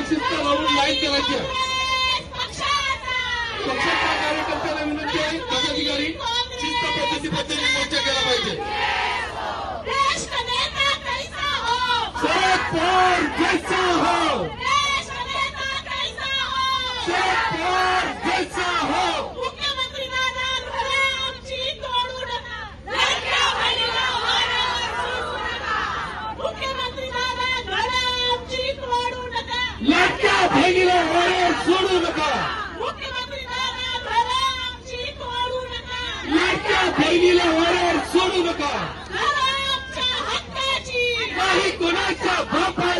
शिस्त लावून लाईन करायची आहे. पक्षाच्या कार्यकर्त्याला विनंती आहे, पदाधिकारी शिस्त पद्धतीने मोर्चा केला पाहिजे. शरद पवार जैसा हो, शरद पवार जैसा हो. मुख्यमंत्री दादा घरे आमची तोडू नका. लाडक्या बहिणीला वाऱ्यावर सोडू नका. मुख्यमंत्री दादा घरे आमची तोडू नका. लाडक्या बहिणीला वाऱ्यावर सोडू नका. मुख्यमंत्री दादा घरे आमची तोडू नका. लाडक्या बहिणीला वाऱ्यावर सोडू नका. घरे आमच्या हक्काची नाही कोणाच्या बापा